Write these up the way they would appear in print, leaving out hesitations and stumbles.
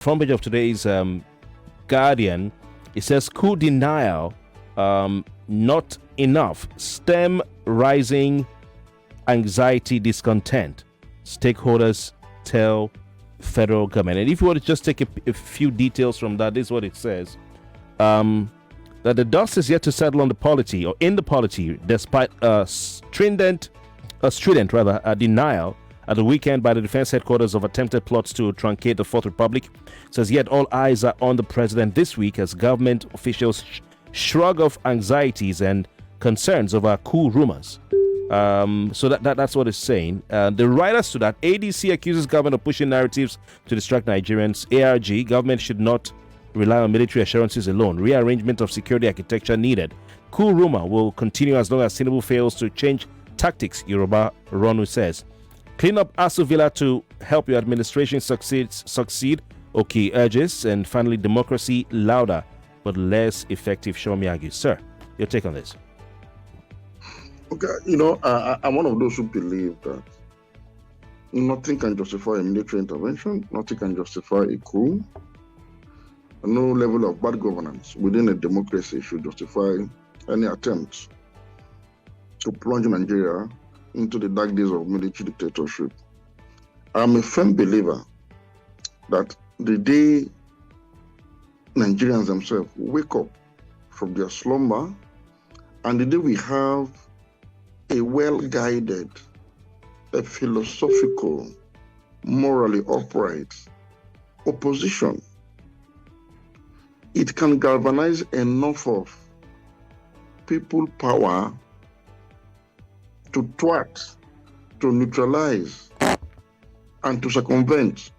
front page of today's Guardian, it says coup denial not enough. Stem rising anxiety, discontent. Stakeholders tell federal government. And if you want to just take a few details from that, this is what it says. That the dust is yet to settle on the polity, or in the polity, despite a strident denial at the weekend by the defense headquarters of attempted plots to truncate the Fourth Republic. It says, yet all eyes are on the president this week as government officials shrug off anxieties and concerns over coup rumors. So that's what it's saying. The writers to that, ADC accuses government of pushing narratives to distract Nigerians. ARG, government should not rely on military assurances alone. Rearrangement of security architecture needed. Coup rumor will continue as long as Tinubu fails to change tactics, Yoruba Ronu says. Clean up Asu Villa to help your administration succeed. Okay, urges. And finally, democracy louder but less effective, Shomi argues. Sir, your take on this? Okay, I'm one of those who believe that nothing can justify a military intervention, nothing can justify a coup. No level of bad governance within a democracy should justify any attempt to plunge Nigeria into the dark days of military dictatorship. I'm a firm believer that the day Nigerians themselves wake up from their slumber and the day we have a well-guided, a philosophical, morally upright opposition, it can galvanize enough of people power to thwart, to neutralize, and to circumvent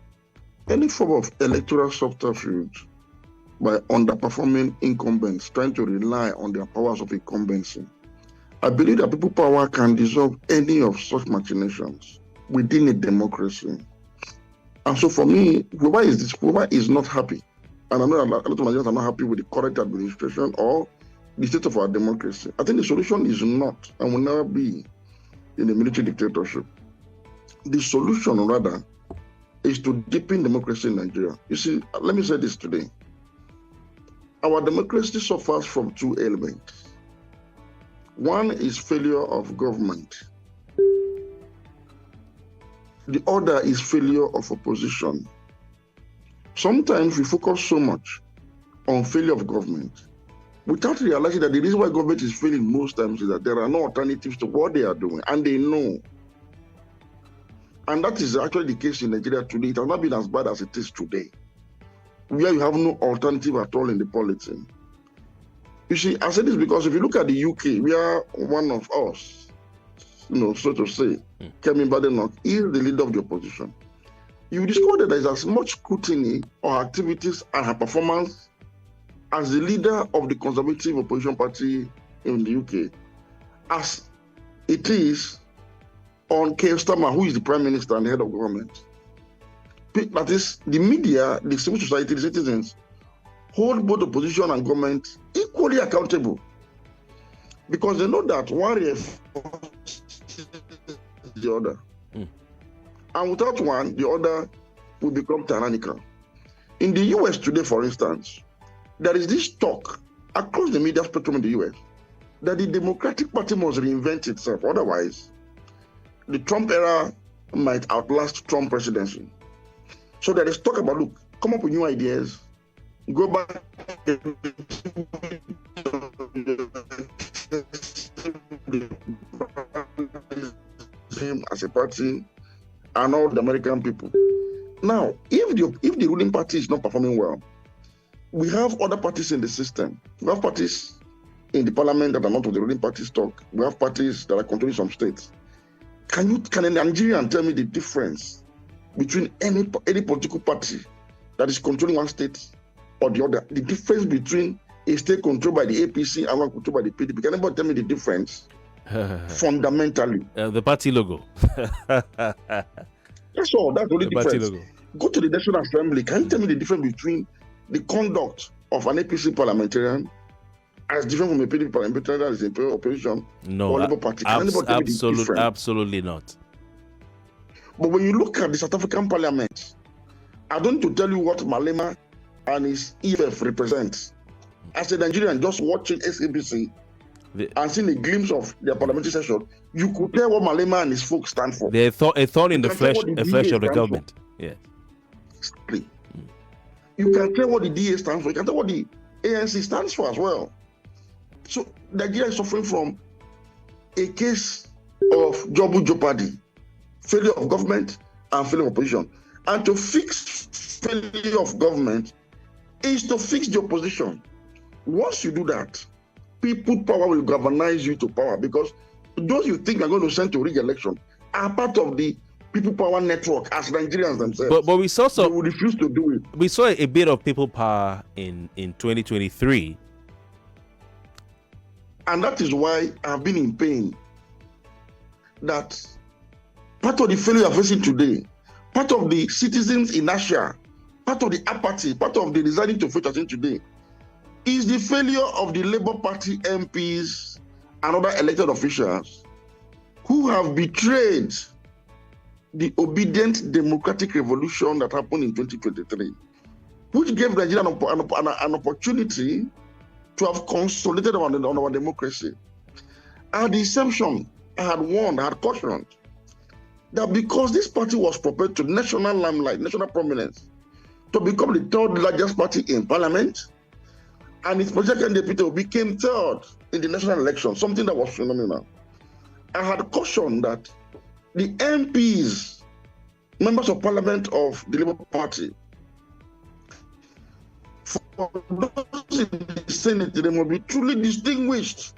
any form of electoral subterfuge by underperforming incumbents trying to rely on their powers of incumbency. I believe that people power can dissolve any of such machinations within a democracy. And so for me, whoever is not happy, and I know a lot of Nigerians are not happy with the current administration or the state of our democracy. I think the solution is not and will never be in a military dictatorship. The solution, rather, is to deepen democracy in Nigeria. You see, let me say this today. Our democracy suffers from two elements. One is failure of government. The other is failure of opposition. Sometimes we focus so much on failure of government without realizing that the reason why government is failing most times is that there are no alternatives to what they are doing, and they know. And that is actually the case in Nigeria today. It has not been as bad as it is today, where you have no alternative at all in the polity. You see, I say this because if you look at the UK, we are one of us, so to say, Kemi Badenoch is the leader of the opposition. You discover that there is as much scrutiny on activities and her performance as the leader of the Conservative opposition party in the UK as it is on Keir Starmer, who is the Prime Minister and the head of government. That is, the media, the civil society, the citizens hold both opposition and government equally accountable because they know that one reinforces the other. And without one, the other will become tyrannical. In the US today, for instance, there is this talk across the media spectrum in the US that the Democratic Party must reinvent itself. Otherwise, the Trump era might outlast Trump presidency. So there is talk about, look, come up with new ideas, go back as a party, and all the American people. Now, if the ruling party is not performing well, we have other parties in the system. We have parties in the parliament that are not of the ruling party's talk. We have parties that are controlling some states. Can a Nigerian tell me the difference between any political party that is controlling one state or the other? The difference between a state controlled by the APC and one controlled by the PDP. Can anybody tell me the difference? Fundamentally. The party logo. That's all. That's the only difference. Go to the National Assembly. Can you tell me the difference between the conduct of an APC parliamentarian as different from a PDP parliamentarian that is in opposition or Labour Party? Can anybody tell me the difference? Absolutely not. But when you look at the South African Parliament I don't need to tell you what Malema and his EFF represents. As a Nigerian just watching SABC and seeing a glimpse of their parliamentary session, you could tell what Malema and his folks stand for. They're a thorn in the flesh of the government. Yes. Exactly. You can tell what the DA stands for. You can tell what the ANC stands for as well. So Nigeria is suffering from a case of double jeopardy, failure of government and failure of opposition. And to fix failure of government is to fix the opposition. Once you do that, people power will galvanize you to power, because those you think are going to send to rig election are part of the people power network as Nigerians themselves. But we saw they will refuse to do it. We saw a bit of people power in 2023. And that is why I've been in pain that part of the failure you're facing today, part of the citizens' inertia, part of the apathy, part of the deciding to face today, is the failure of the Labour Party MPs and other elected officials who have betrayed the obedient democratic revolution that happened in 2023, which gave Nigeria an opportunity to have consolidated on our democracy. I had the deception, I had warned, I had cautioned that because this party was prepared to national limelight, national prominence, to become the third largest party in parliament, and its presidential candidate became third in the national election, something that was phenomenal. I had cautioned that the MPs, members of parliament of the Labour Party, for those in the Senate, they must be truly distinguished.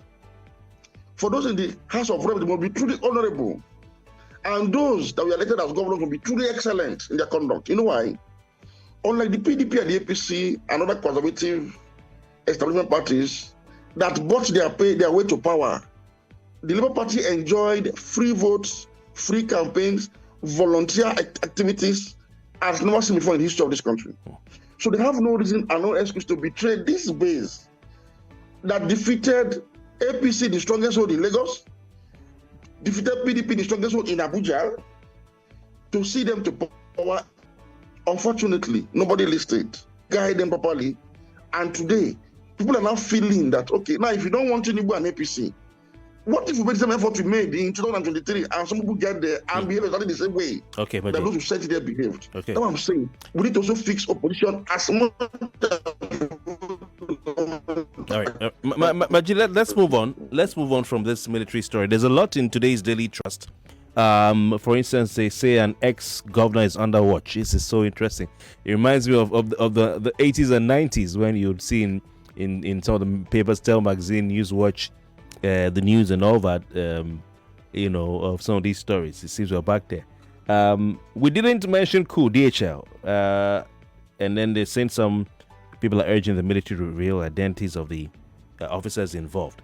For those in the House of Reps, they must be truly honorable. And those that were elected as governors will be truly excellent in their conduct. You know why? Unlike the PDP and the APC and other conservative establishment parties that bought their way to power, the Labour Party enjoyed free votes, free campaigns, volunteer activities as never seen before in the history of this country. So they have no reason and no excuse to betray this base that defeated APC, the strongest hold in Lagos, defeated PDP, the strongest hold in Abuja, to see them to power. Unfortunately, nobody listened, guide them properly. And today, people are now feeling that, okay, now if you don't want Tinubu and APC, what if we made the same effort we made in 2023 and some people get there and behave exactly the same way? Okay, but those who said they behaved. Okay. That's what I'm saying. We need to also fix opposition as much as... All right. Majeed, let's move on. Let's move on from this military story. There's a lot in today's Daily Trust. For instance, they say an ex-governor is under watch. This is so interesting. It reminds me of the 80s and 90s when you'd see in some of the papers, Tell Magazine, Newswatch, the news and all that, of some of these stories. It seems we're back there. We didn't mention Coup, DHL. And then they sent some people are urging the military to reveal identities of the officers involved.